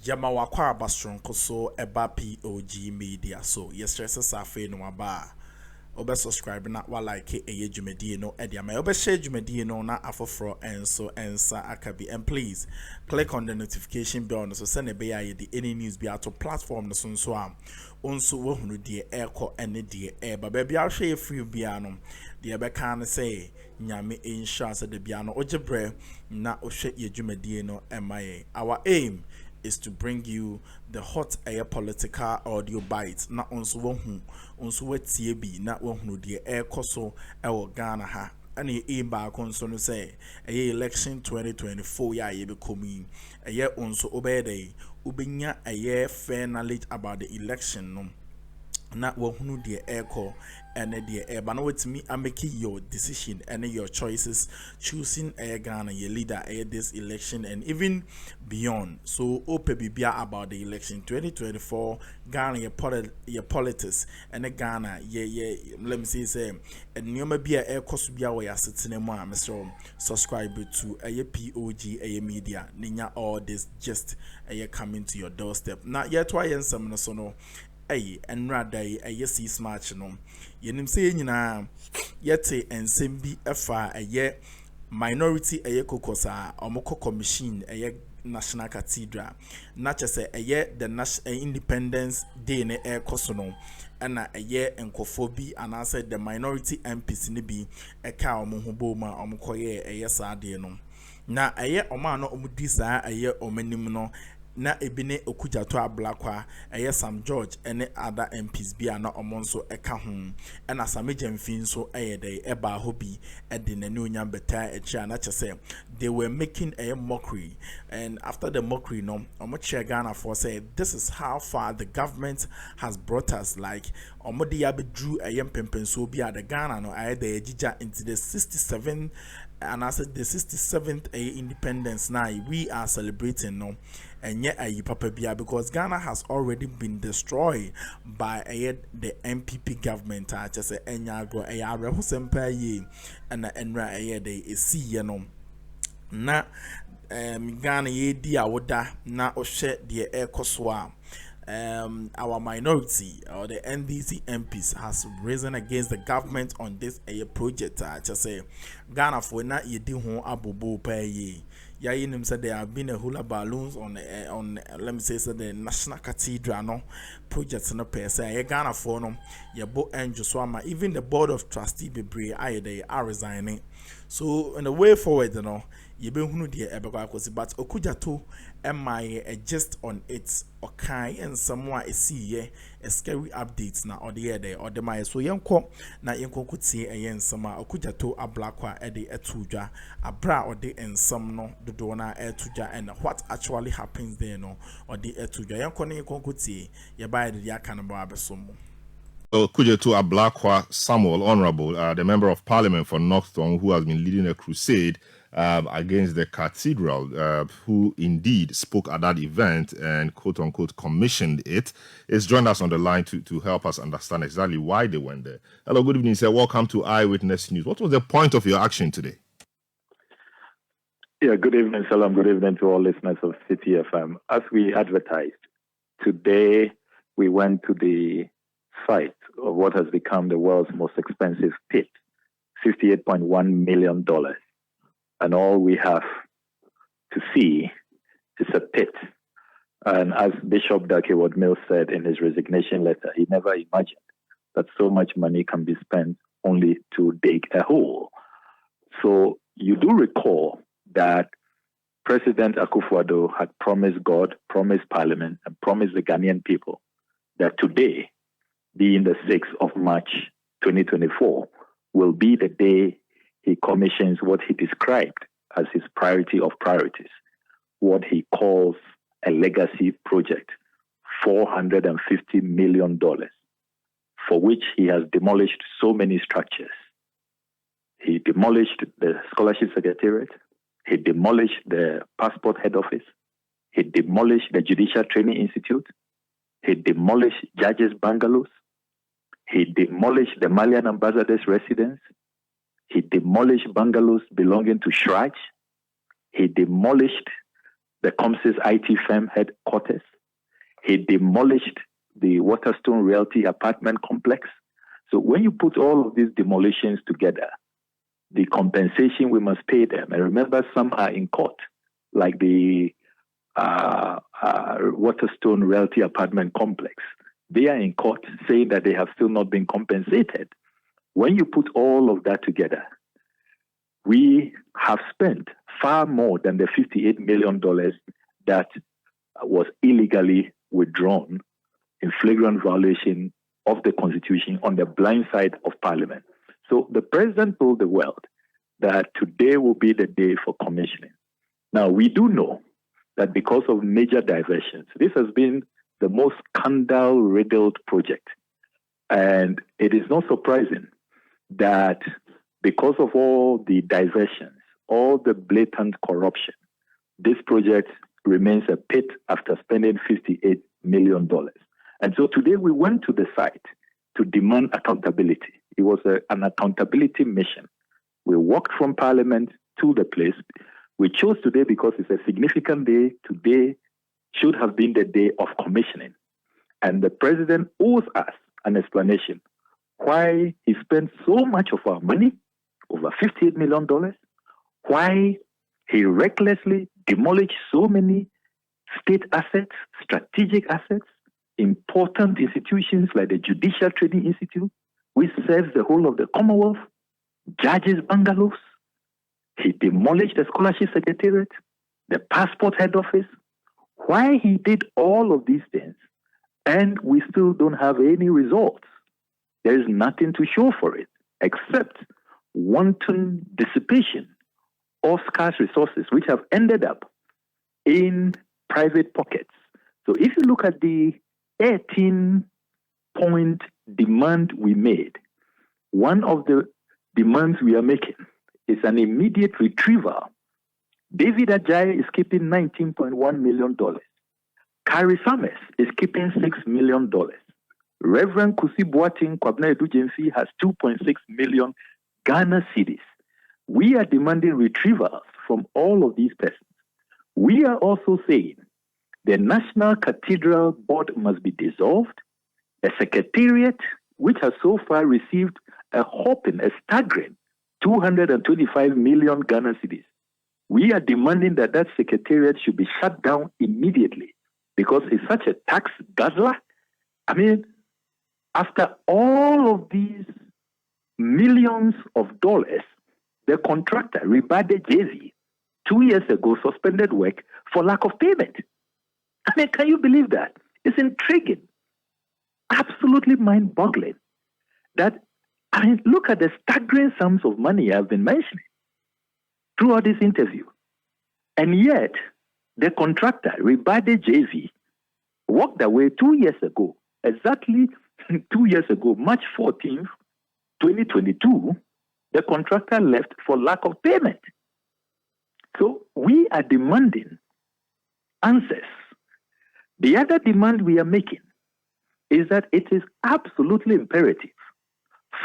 Yama wakwa bastronko so eba POG Media. So yesterday safe no aba. Obe subscribe na wa like eye dwumadi no e dia ma obe share dwumadi no na afoforo enso ensa akabi. And please click on the notification bell no so send e be ya the any news be out to platform no so am onso wo hunu de eko ene de e ba ba bia hwe free bia no de be kan say nyame insha se de bia no ojebre na ohwe ye dwumadi no emaye. Our aim is to bring you the hot air political audio bites na onso wohu onso wetie bi na wohunu de air koso ewo Ghana ha ani e ba konso no say election 2024 ya ye be komi onso obede ubenya fair knowledge about the election no na wohunu de airco and the but no with me I'm making your decision and your choices, choosing a Ghana your leader this election and even beyond. So open bibia about the election 2024 Ghana your politics and Ghana let me say and you may be a air cost be away sitting in Mr. Subscribe to a POG a media ninya all this just a coming to your doorstep. Not yet why and some no and rather a seas match no yenim say nyina yete ensem bi efa a minority a kokosa omoko commission a national cathedral na chese a the national independence day ne e kosono na a enkofo bi anase the minority MPs ne bi e ka omohubo ma omokoye a saade no na a oma no omudi saa a omanim no na ebine Okudzeto ablakwa Sam George ene other MPs bi na omonso eka ho na samejemfin so dey eba hobi de nanu nya beta echi na chese they were making a mockery, and after the mockery no omo Ghana for say this is how far the government has brought us, like omodi ya be drew pempenso bi the Ghana no dey ejija into the 67th and I said the 67th independence now we are celebrating no and yet papa bia because Ghana has already been destroyed by the MPP government just say enyago rehusempa ye and enra de see no na Ghana ye di awoda na ohwe de ekoswa our minority or the NDC MPs has risen against the government on this project. Just say Ghana for na yedi ho abobo pa ye. Yayinim said there have been a hula balloons on let me say the national cathedral no projects no per se Ghana for no ye bo enjo swama even the board of trustee bebre they are resigning. So in the way forward you know ye be hunu de ebekwa but Okudzeto a just on it okay and someone see a scary updates na or the day or the my so yenko na yenko kuti a sama Okudzeto ablakwa ede etuja abra or the and some no the dona etuja and what actually happens there no or the etuja yenko na yenko kuti ye buy the yakanaba abesomo. Okudzeto Ablakwa Samuel, Honorable, the Member of Parliament for Northton, who has been leading a crusade against the Cathedral, who indeed spoke at that event and quote-unquote commissioned it, is joined us on the line to help us understand exactly why they went there. Hello, good evening, sir. Welcome to Eyewitness News. What was the point of your action today? Yeah, good evening, Salam. Good evening to all listeners of City FM. As we advertised, today we went to the site of what has become the world's most expensive pit, $58.1 million. And all we have to see is a pit. And as Bishop Dakeward Mills said in his resignation letter, he never imagined that so much money can be spent only to dig a hole. So you do recall that President Akuffo had promised God, promised Parliament, and promised the Ghanaian people that today, being the 6th of March 2024, will be the day he commissions what he described as his priority of priorities, what he calls a legacy project, $450 million, for which he has demolished so many structures. He demolished the Scholarship Secretariat, he demolished the Passport Head Office, he demolished the Judicial Training Institute, he demolished judges' bungalows, he demolished the Malian ambassador's residence, he demolished bungalows belonging to Shraj, he demolished the Comsys IT firm headquarters. He demolished the Waterstone Realty apartment complex. So when you put all of these demolitions together, the compensation we must pay them, and remember some are in court, like the Waterstone Realty apartment complex. They are in court saying that they have still not been compensated. When you put all of that together, we have spent far more than the $58 million that was illegally withdrawn in flagrant violation of the Constitution on the blind side of Parliament. So the president told the world that today will be the day for commissioning. Now, we do know that because of major diversions, this has been the most scandal-riddled project. And it is not surprising that because of all the diversions, all the blatant corruption, this project remains a pit after spending $58 million. And so today we went to the site to demand accountability. It was an accountability mission. We walked from Parliament to the place. We chose today because it's a significant day. Today should have been the day of commissioning. And the president owes us an explanation why he spent so much of our money, over $58 million, why he recklessly demolished so many state assets, strategic assets, important institutions like the Judicial Training Institute, which serves the whole of the Commonwealth, judges' bungalows. He demolished the Scholarship Secretariat, the Passport Head Office. Why he did all of these things, and we still don't have any results. There is nothing to show for it, except wanton dissipation of scarce resources, which have ended up in private pockets. So if you look at the 18-point demand we made, one of the demands we are making is an immediate retrieval. David Ajayi is keeping $19.1 million. Carrie Summers is keeping $6 million. Reverend Kusi Boateng Kwabena Edu-Jemfi has 2.6 million Ghana cedis. We are demanding retrievals from all of these persons. We are also saying the National Cathedral Board must be dissolved. The Secretariat, which has so far received a staggering 225 million Ghana cedis. We are demanding that that Secretariat should be shut down immediately because it's such a tax guzzler. I mean, after all of these millions of dollars, the contractor, Ribade JV, 2 years ago suspended work for lack of payment. I mean, can you believe that? It's intriguing, absolutely mind-boggling. That, I mean, look at the staggering sums of money I've been mentioning throughout this interview. And yet, the contractor, Ribade JV, walked away 2 years ago, exactly 2 years ago, March 14th, 2022, the contractor left for lack of payment. So we are demanding answers. The other demand we are making is that it is absolutely imperative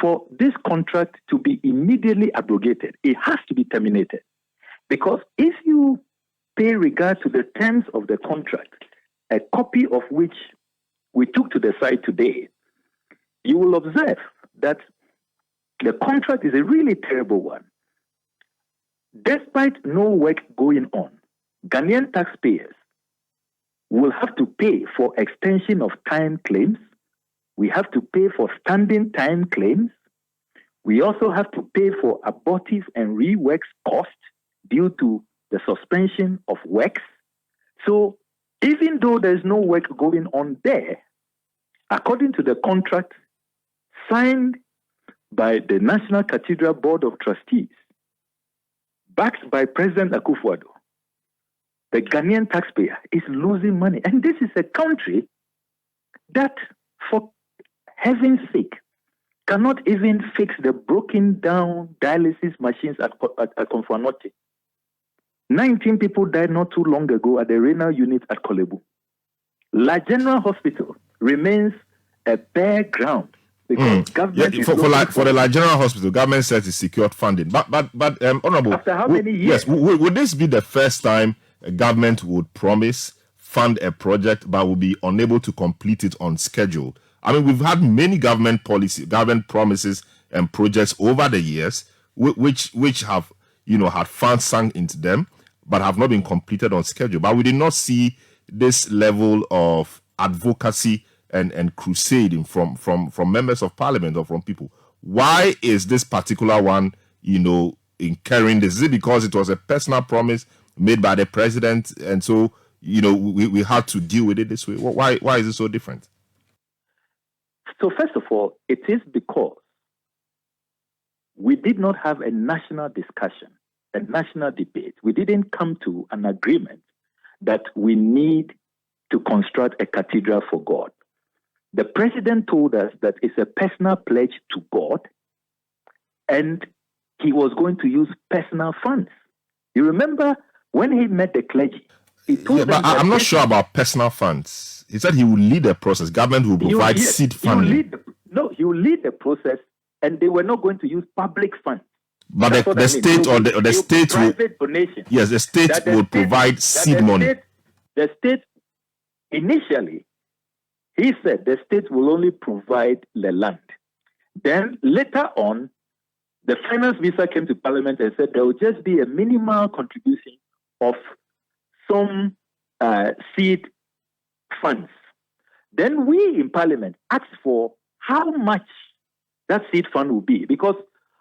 for this contract to be immediately abrogated. It has to be terminated. Because if you pay regard to the terms of the contract, a copy of which we took to the site today, you will observe that the contract is a really terrible one. Despite no work going on, Ghanaian taxpayers will have to pay for extension of time claims. We have to pay for standing time claims. We also have to pay for abortive and reworks costs due to the suspension of works. So even though there's no work going on there, according to the contract signed by the National Cathedral Board of Trustees, backed by President Akuffo, the Ghanaian taxpayer is losing money. And this is a country that, for heaven's sake, cannot even fix the broken down dialysis machines at Akuffo. 19 people died not too long ago at the renal unit at Kolebu. La General Hospital remains a bare ground because government for the La General Hospital, government says it's secured funding. But Honorable, after how many years? Yes, would this be the first time a government would promise, fund a project, but will be unable to complete it on schedule. I mean, we've had many government promises and projects over the years, which have, had funds sunk into them, but have not been completed on schedule. But we did not see this level of advocacy and crusading from members of parliament or from people. Why is this particular one, incurring this? Is it because it was a personal promise made by the president, and so we had to deal with it this way? Why is it so different? So first of all, it is because we did not have a national discussion, a national debate. We didn't come to an agreement that we need to construct a cathedral for God. The president told us that it's a personal pledge to God, and he was going to use personal funds. You remember when he met the clergy, he told them. But I'm not sure about personal funds. He said he will lead the process. Government will provide seed funding. He will lead the process, and they were not going to use public funds. But the state or the state will, donation. Yes, the state will provide seed money. The state, initially, he said the state will only provide the land. Then later on, the finance minister came to parliament and said there will just be a minimal contribution of some seed funds. Then we in parliament asked for how much that seed fund will be, because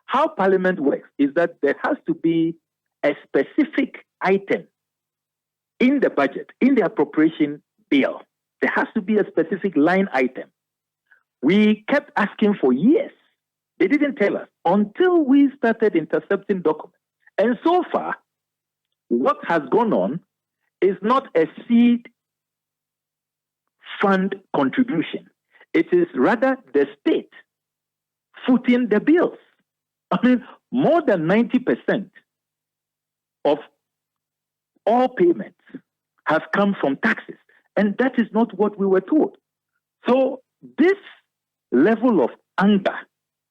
how parliament works is that there has to be a specific item in the budget, in the appropriation bill. There has to be a specific line item. We kept asking for years. They didn't tell us until we started intercepting documents. And so far, what has gone on is not a seed fund contribution. It is rather the state footing the bills. I mean, more than 90% of all payments have come from taxes. And that is not what we were told. So this level of anger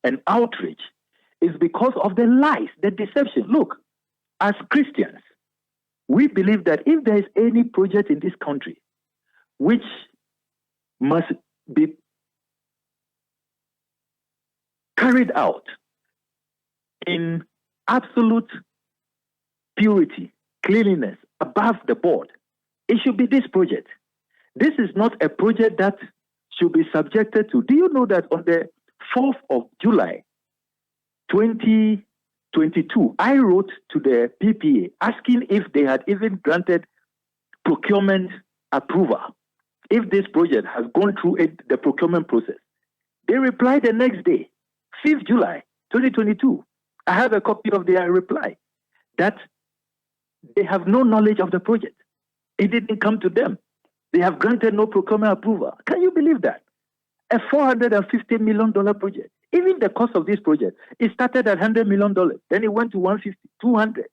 and outrage is because of the lies, the deception. Look, as Christians, we believe that if there is any project in this country which must be carried out in absolute purity, cleanliness, above the board, it should be this project. This is not a project that should be subjected to. Do you know that on the 4th of July, 2022, I wrote to the PPA asking if they had even granted procurement approval, if this project has gone through the procurement process. They replied the next day, 5th July, 2022. I have a copy of their reply that they have no knowledge of the project. It didn't come to them. They have granted no procurement approval. Can you believe that? A $450 million project. Even the cost of this project, it started at $100 million. Then it went to 150, 200,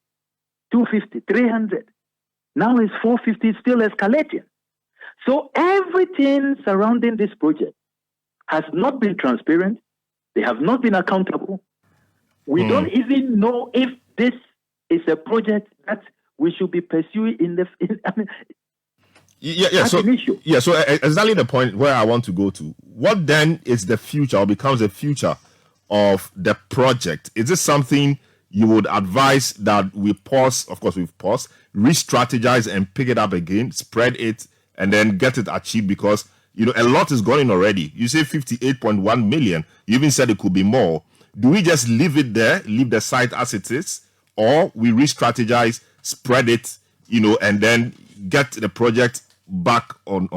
250, 300. Now it's 450, still escalating. So everything surrounding this project has not been transparent. They have not been accountable. We don't even know if this is a project that we should be pursuing So exactly the point where I want to go to. What then is the future or becomes the future of the project? Is this something you would advise that we pause? Of course, we've paused, re-strategize and pick it up again, spread it, and then get it achieved? Because a lot is going already. You say 58.1 million. You even said it could be more. Do we just leave it there, leave the site as it is, or we re-strategize, spread it, and then get the project back on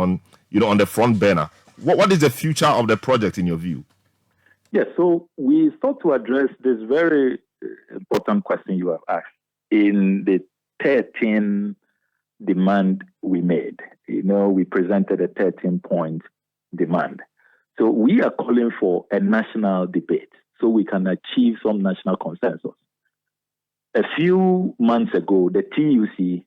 the front burner? What is the future of the project in your view? Yes, so we thought to address this very important question you have asked in the 13 demand we made. We presented a 13-point demand. So we are calling for a national debate so we can achieve some national consensus. A few months ago, the TUC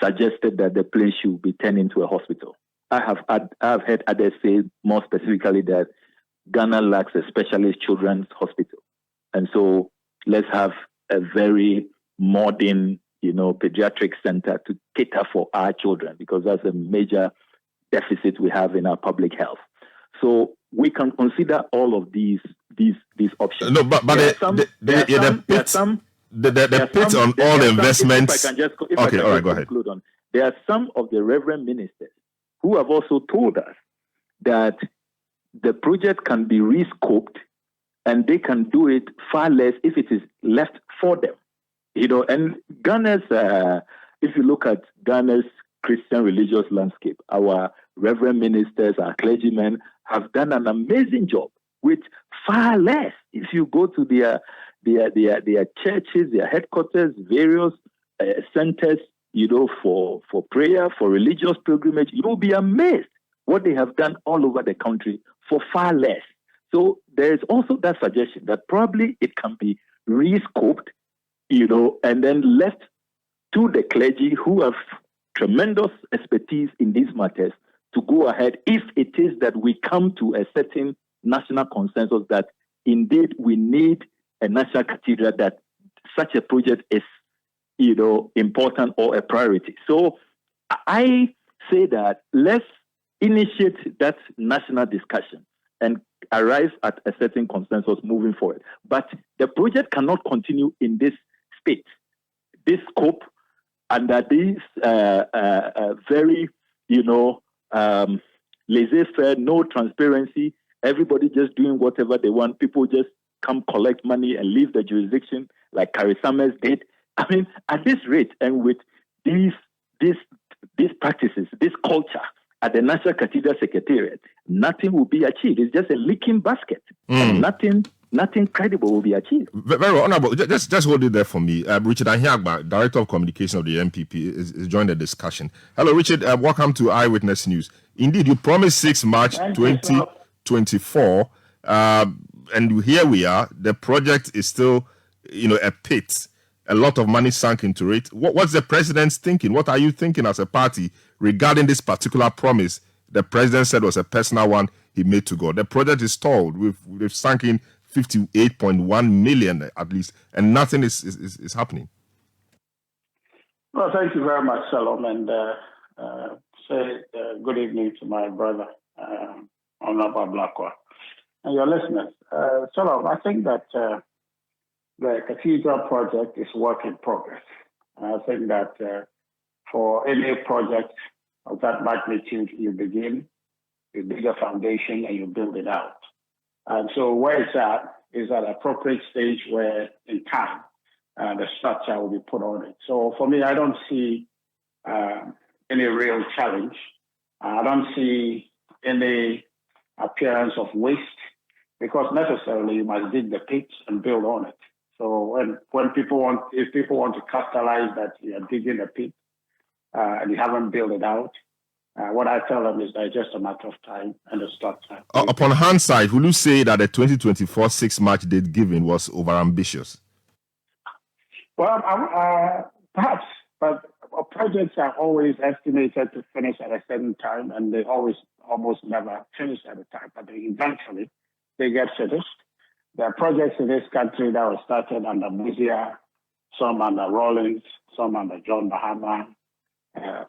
suggested that the place should be turned into a hospital. I have heard others say more specifically that Ghana lacks a specialist children's hospital. And so let's have a very modern pediatric center to cater for our children, because that's a major deficit we have in our public health. So we can consider all of these options. No, but the pit on all the investments. Okay, all right, go ahead. There are some of the reverend ministers who have also told us that the project can be rescoped and they can do it far less if it is left for them. And Ghana's, if you look at Ghana's Christian religious landscape, our reverend ministers, our clergymen have done an amazing job with far less. If you go to their churches, their headquarters, various centers, for prayer, for religious pilgrimage, you'll be amazed what they have done all over the country for far less. So there is also that suggestion that probably it can be rescoped, and then left to the clergy who have tremendous expertise in these matters to go ahead if it is that we come to a certain national consensus that indeed we need a national cathedral, that such a project is, important or a priority. So I say that let's initiate that national discussion and arrive at a certain consensus moving forward. But the project cannot continue in this state, this scope, under this very, laissez-faire, no transparency, everybody just doing whatever they want. People just come collect money and leave the jurisdiction like Carrie Summers did. I mean, at this rate and with these practices, this culture at the National Cathedral Secretariat, nothing will be achieved. It's just a leaking basket. And nothing credible will be achieved. Very well, Honorable. Just hold it there for me. Richard Ahiagba, Director of Communication of the MPP, is joined the discussion. Hello, Richard. Welcome to Eyewitness News. Indeed, you promised 6 March 2024, and here we are. The project is still, a pit. A lot of money sunk into it. What's the president's thinking? What are you thinking as a party regarding this particular promise the president said was a personal one he made to God? The project is stalled. We've sunk in 58.1 million at least, and nothing is happening. Well, thank you very much, Salom, and say good evening to my brother, Honorable Blackwell, and your listeners. Salom, I think that the cathedral project is work in progress. And I think that for any project of that magnitude, you begin, you dig a foundation, and you build it out. And so where it's at is at an appropriate stage where, in time, the structure will be put on it. So for me, I don't see any real challenge. I don't see any appearance of waste, because necessarily you must dig the pit and build on it. So if people want to capitalize that you are digging a pit and you haven't built it out, what I tell them is that it's just a matter of time and the structure. Upon hindsight, will you say that the 2024 6 March date given was overambitious? Well, perhaps, but projects are always estimated to finish at a certain time, and they almost never finish at a time, but eventually they get finished. There are projects in this country that were started under Bawumia, some under Rawlings, some under John Mahama,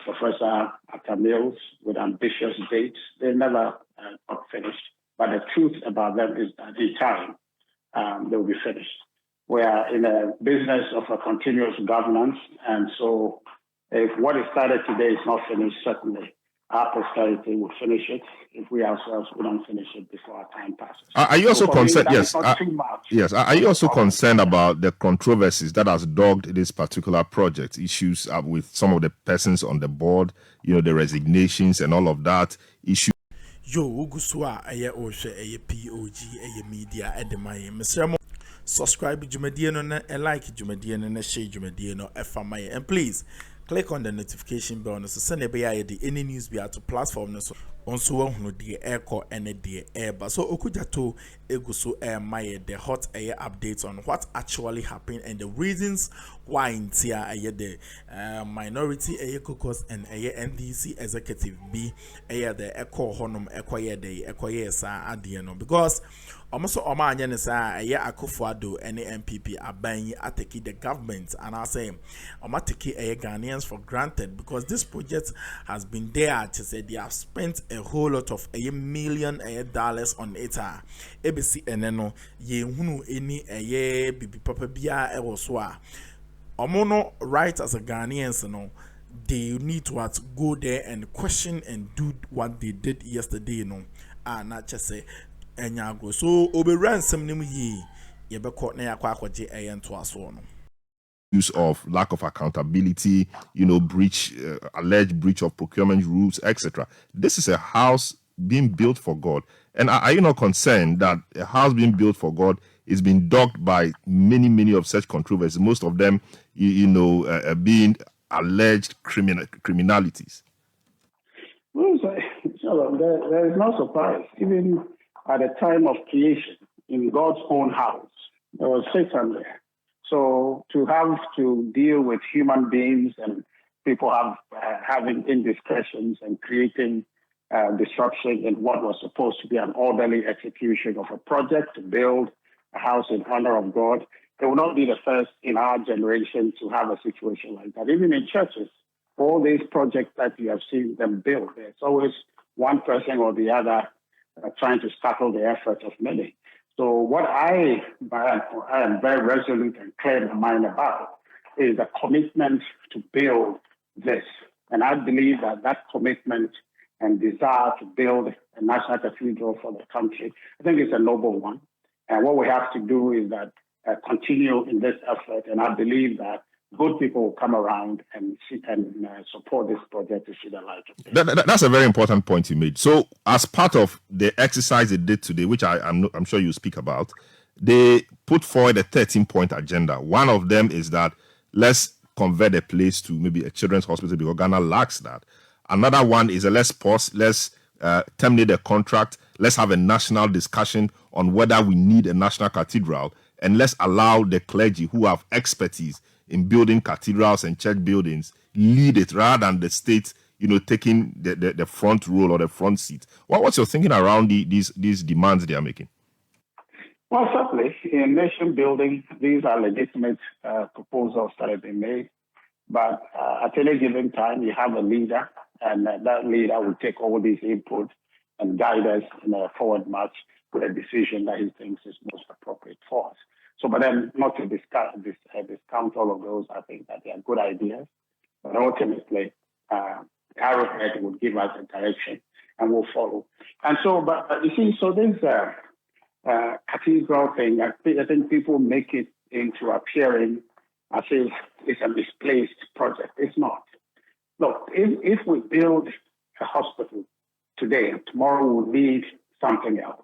Professor Akroma, with ambitious dates. They never got finished. But the truth about them is that in time, they will be finished. We are in a business of a continuous governance, and so if what is started today is not finished, certainly our posterity will finish it if we ourselves we don't finish it before our time passes. Are you also concerned? Yes. Yes. Are you also concerned about the controversies that has dogged this particular project? Issues with some of the persons on the board, the resignations and all of that. Issues. Yo, Uguswa, POG Media, Edema, subscribe to Jumadiano, like Jumadiano, and share Jumadiano, FMI, and please. Click on the notification bell so send any news be to platform so also the airco and the air. But so Okudzeto eguso my the hot air updates on what actually happened and the reasons why in the minority air caucus and NDC executive be the echo honum acquire the acquire sa adiano, because almost Omanya Nisa, Akuffo Addo, any MPP are buying Ateki the government, and I say, Omateki Ghanaians for granted because this project has been there. To say they have spent a whole lot of $1 million on it. ABC and no ye hunu any bibi papa bia ewoswa. Omono right as a Ghanaians no. They need to go there and question and do what they did yesterday, not just say enyago. So obe ransom nim ye be court na yakwa akwaje to aso no. Use of lack of accountability, breach, alleged breach of procurement rules, etc. This is a house being built for God. And are you not concerned that a house being built for God is being dogged by many of such controversies, most of them, being alleged criminalities? Well, there is no surprise. Even at the time of creation, in God's own house, there was Satan there. So to have to deal with human beings and people having indiscretions and creating disruption in what was supposed to be an orderly execution of a project to build a house in honor of God, it will not be the first in our generation to have a situation like that. Even in churches, all these projects that you have seen them build, there's always one person or the other trying to stifle the effort of many. So what I am very resolute and clear in my mind about is the commitment to build this. And I believe that commitment and desire to build a national cathedral for the country, I think it's a noble one. And what we have to do is that continue in this effort, and I believe that good people will come around and support this project to see the light of day. That's a very important point you made. So, as part of the exercise they did today, which I'm sure you speak about, they put forward a 13-point agenda. One of them is that let's convert a place to maybe a children's hospital because Ghana lacks that. Another one is let's pause, let's terminate the contract, let's have a national discussion on whether we need a national cathedral, and let's allow the clergy who have expertise in building cathedrals and church buildings lead it rather than the state, taking the front role or the front seat. What's your thinking around these demands they are making? Well, certainly, in nation building, these are legitimate proposals that have been made. But at any given time, you have a leader, and that leader will take all these inputs and guide us in a forward march with a decision that he thinks is most appropriate for us. So, but then not to discount all of those, I think that they are good ideas. But ultimately, Arrowhead will give us a direction and we'll follow. And so, but you see, so this cathedral thing, I think people make it into appearing as if it's a misplaced project. It's not. Look, if we build a hospital today, tomorrow we'll need something else.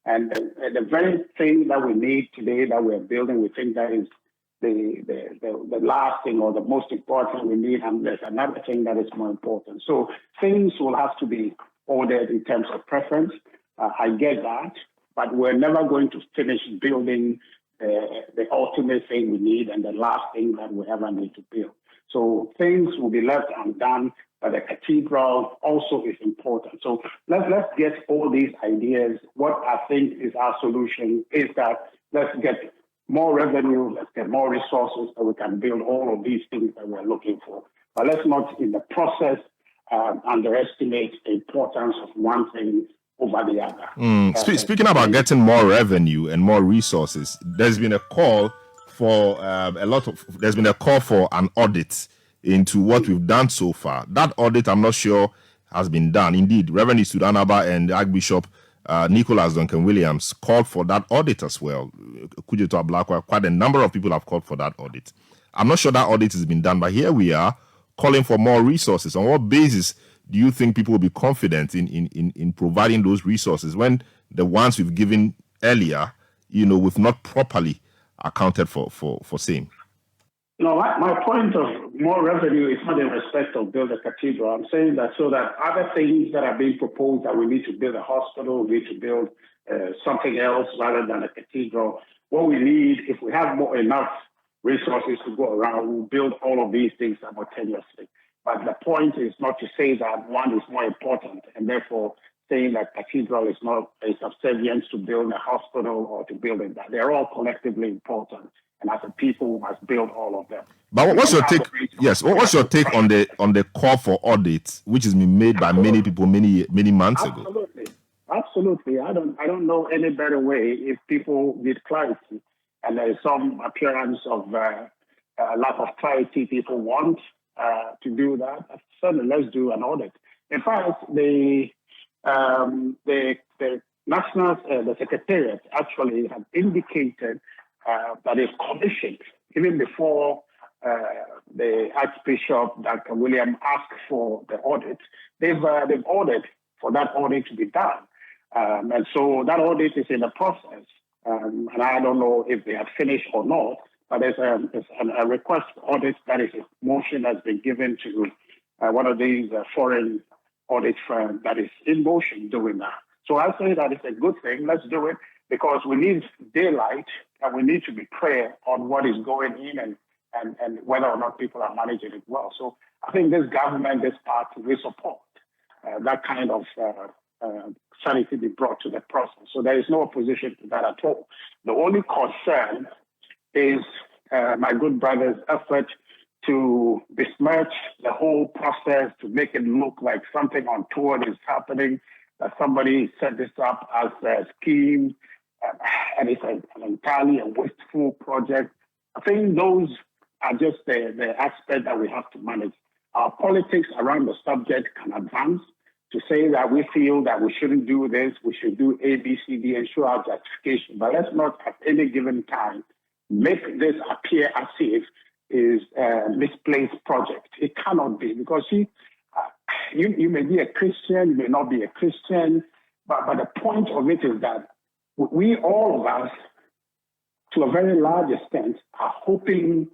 And the very thing that we need today that we're building, we think that is the last thing or the most important we need, and there's another thing that is more important. So things will have to be ordered in terms of preference. I get that, but we're never going to finish building the ultimate thing we need and the last thing that we ever need to build. So things will be left undone, but the cathedral also is important. So let's get all these ideas. What I think is our solution is that let's get more revenue, let's get more resources so we can build all of these things that we're looking for. But let's not, in the process, underestimate the importance of one thing over the other. Speaking about getting more revenue and more resources, there's been a call for there's been a call for an audit into what we've done so far. That audit, I'm not sure, has been done. Indeed, Reverend Sudanaba and Archbishop Nicholas Duncan Williams called for that audit as well. Okudzeto Ablakwa, quite a number of people have called for that audit. I'm not sure that audit has been done, but here we are calling for more resources. On what basis do you think people will be confident in providing those resources when the ones we've given earlier, we've not properly accounted for same? No, my point of more revenue is not in respect of build a cathedral. I'm saying that so that other things that are being proposed, that we need to build a hospital, we need to build something else rather than a cathedral. What we need, if we have enough resources to go around, we'll build all of these things simultaneously. But the point is not to say that one is more important and therefore saying that Cathedral is not a subservience to build a hospital or to building that. They're all collectively important, and as a people, we must build all of them. But what's your take? Yes, what's your take on the call for audit, which has been made by many people many months ago? Absolutely. I don't know any better way if people need clarity, and there is some appearance of lack of clarity. People want to do that. Certainly, let's do an audit. In fact, the national the Secretariat actually have indicated that it's commissioned even before the Archbishop Dr. William asked for the audit. They've ordered for that audit to be done, and so that audit is in the process. And I don't know if they have finished or not, but there's a request audit that is a motion that's been given to one of these foreign audit firms that is in motion doing that. So I say that it's a good thing. Let's do it because we need daylight and we need to be clear on what is going in and whether or not people are managing it well. So I think this government, this party, we support that kind of sanity be brought to the process. So there is no opposition to that at all. The only concern is my good brother's effort to besmirch the whole process, to make it look like something untoward is happening, that somebody set this up as a scheme, and it's an entirely a wasteful project. I think those are just the aspect that we have to manage. Our politics around the subject can advance to say that we feel that we shouldn't do this, we should do A, B, C, D, and show our justification. But let's not at any given time make this appear as if is a misplaced project. It cannot be, because you may be a Christian, you may not be a Christian, but the point of it is that we, all of us, to a very large extent, are hoping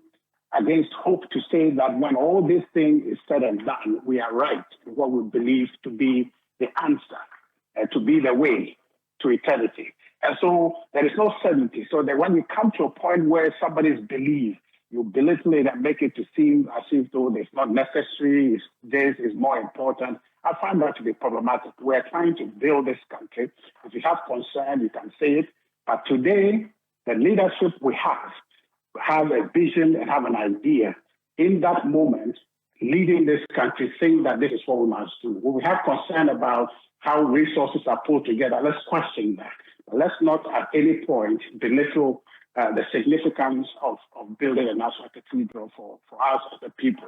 against hope to say that when all this thing is said and done, we are right in what we believe to be the answer, to be the way to eternity. And so there is no certainty. So that when you come to a point where somebody's belief, you belittle it and make it to seem as if though it's not necessary, this is more important. I find that to be problematic. We're trying to build this country. If you have concern, you can say it. But today, the leadership we have a vision and have an idea in that moment, leading this country, saying that this is what we must do. When we have concern about how resources are put together, let's question that. But let's not at any point belittle the significance of building a national cathedral for us as the people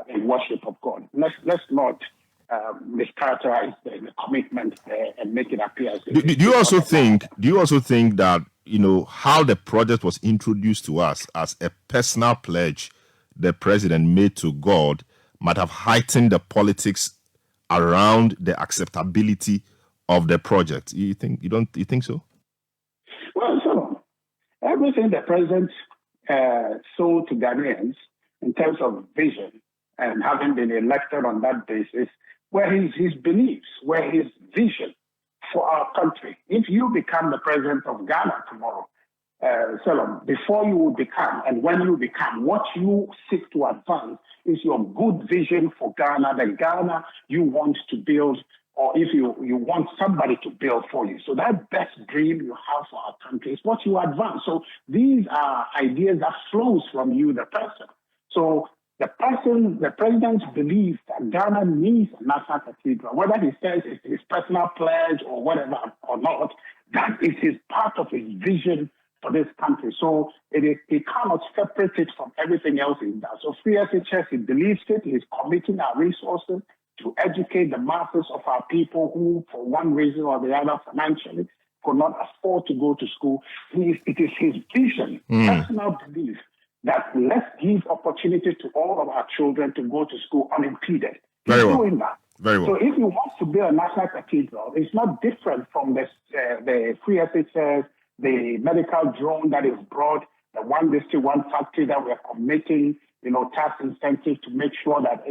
in worship of God. Let's not mischaracterize the commitment there and make it appear as if. Do you also think that, you know, how the project was introduced to us as a personal pledge the president made to God might have heightened the politics around the acceptability of the project? You think so? Well, so everything the president sold to Ghanaians in terms of vision and having been elected on that basis were his beliefs, were his vision for our country. If you become the president of Ghana tomorrow, Solomon, before you will become and when you become, what you seek to advance is your good vision for Ghana, the Ghana you want to build, or if you want somebody to build for you. So that best dream you have for our country is what you advance. So these are ideas that flows from you, the person. So the president's belief that Ghana needs a national cathedral, whether he says it's his personal pledge or whatever or not, that is his part of his vision for this country. So he cannot separate it from everything else he does. So POG, he believes it, he's committing our resources to educate the masses of our people who, for one reason or the other, financially could not afford to go to school. It is his vision, personal belief, that let's give opportunity to all of our children to go to school unimpeded. Very well. Doing that. Very well. So if you want to build a national cathedral, it's not different from the POG, the medical drone that is brought, the one district, one factory that we are committing, tax incentives to make sure that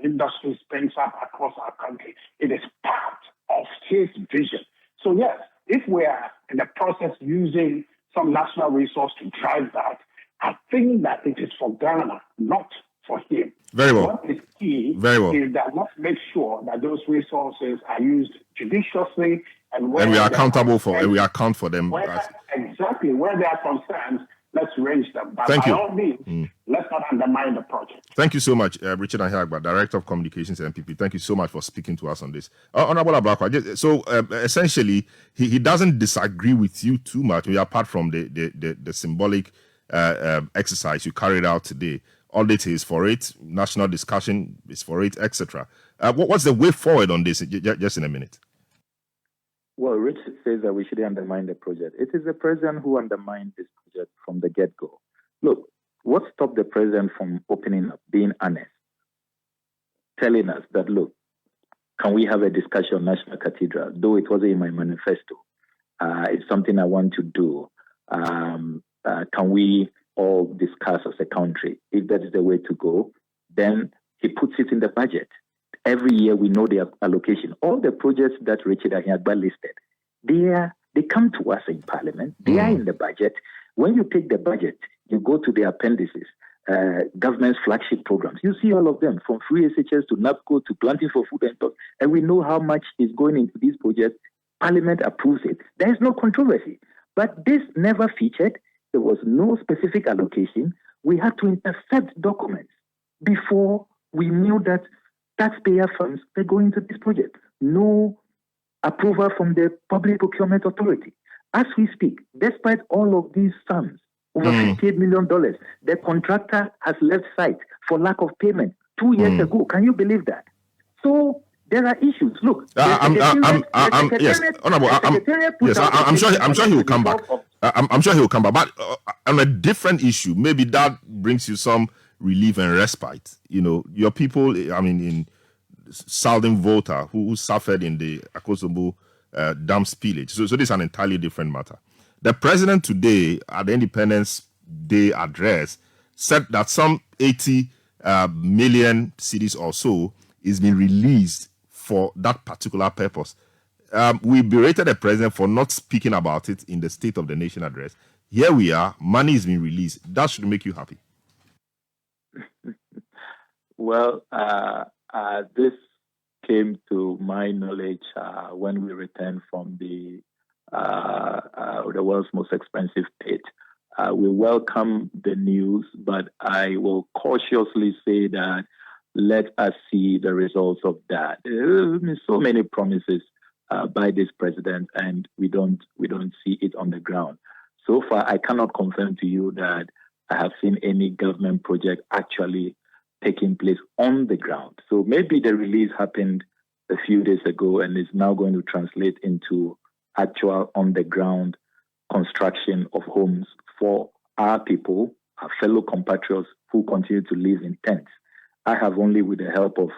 industry springs up across our country. It is part of his vision. So yes, if we are in the process using some national resource to drive that, I think that it is for Ghana, not for him. Very well. What is key Very well. is that let's make sure that those resources are used judiciously and we are accountable for, and we account for them. Exactly where there are concerns, let's raise them. But Thank by you. all means, let's not undermine the project. Thank you so much, Richard Athiagba, Director of Communications and MPP. Thank you so much for speaking to us on this. Honorable Ablakwa, so essentially, he doesn't disagree with you too much, apart from the symbolic exercise you carried out today. Audit is for it, national discussion is for it, etc. What's the way forward on this? Just in a minute. Well, Richard says that we shouldn't undermine the project. It is the president who undermined this project from the get-go. Look, what stopped the president from opening up, being honest, telling us that, look, can we have a discussion on National Cathedral? Though it wasn't in my manifesto, it's something I want to do. Can we all discuss as a country? If that is the way to go, then he puts it in the budget. Every year we know the allocation. All the projects that Richard Athiagba listed, they come to us in Parliament. They are in the budget. When you take the budget, you go to the appendices, government's flagship programs. You see all of them, from free SHS to NAPCO to planting for food and thought. And we know how much is going into these projects. Parliament approves it. There is no controversy. But this never featured. There was no specific allocation. We had to intercept documents before we knew that taxpayer funds were going to this project. No approval from the Public Procurement Authority. As we speak, despite all of these sums, over $58 million, the contractor has left site for lack of payment 2 years ago. Can you believe that? So there are issues. Look, I'm sure he will come back. I'm sure he will come back. But on a different issue, maybe that brings you some relief and respite. You know, your people, in Southern Volta, who suffered in the Akuffo dam spillage. So this is an entirely different matter. The president today, at the Independence Day address, said that some 80 million cedis or so is being released for that particular purpose. We berated the president for not speaking about it in the State of the Nation address. Here we are, money is being released. That should make you happy. Well, this came to my knowledge when we returned from the world's most expensive pit. We welcome the news, but I will cautiously say that let us see the results of that. There have been so many promises by this president, and we don't see it on the ground. So far, I cannot confirm to you that I have seen any government project actually taking place on the ground. So maybe the release happened a few days ago and is now going to translate into actual on-the-ground construction of homes for our people, our fellow compatriots who continue to live in tents. I have only, with the help of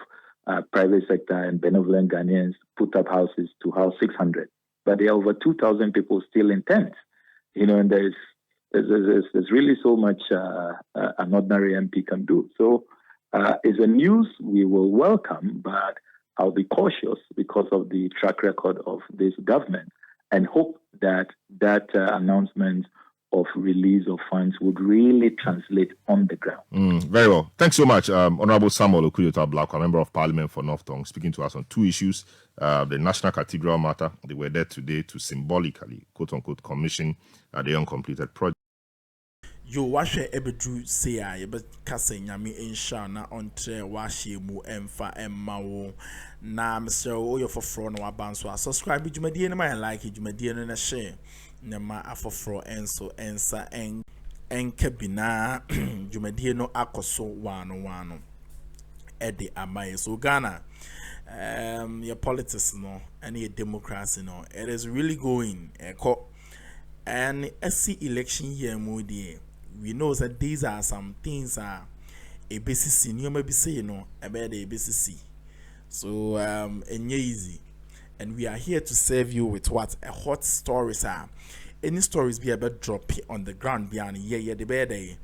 private sector and benevolent Ghanaians, put up houses to house 600. But there are over 2,000 people still in tents. You know, and there's really so much an ordinary MP can do. So it's a news we will welcome, but I'll be cautious because of the track record of this government, and hope that announcement of release of funds would really translate on the ground. Very well. Thanks so much, Honorable Samuel Okudzeto Ablakwa, Member of Parliament for North Tongue, speaking to us on two issues. The National Cathedral matter. They were there today to symbolically, quote-unquote, commission the uncompleted project. You wash ebedu say I but kase nyame insha na ontre washe mu emfa emma wo na mse o yo foforo na wabanso a subscribe dwumadie no ma like dwumadie no na share na ma afoforo enso ensa enka bina dwumadie no akoso wano ede amaye. So Ghana, your politics no and your democracy no, it is really going and SC election year mode. We know that these are some things a BCC you may be saying no about the BCC. So easy, and we are here to serve you with what a hot stories are. Any stories be about drop on the ground beyond the bed the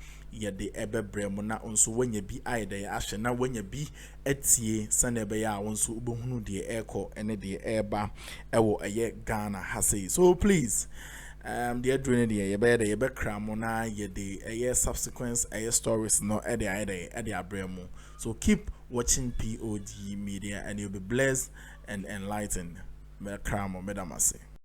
ebe bremona onso when you be either ashe na when you be etie sanebe ya onso ubohunu de echo ene de eba ewo eye Ghana has. So please The adrenaline the you be cramona ye the subsequent stories no at the abremo. So keep watching POG Media and you'll be blessed and enlightened. Be cramo, medamase.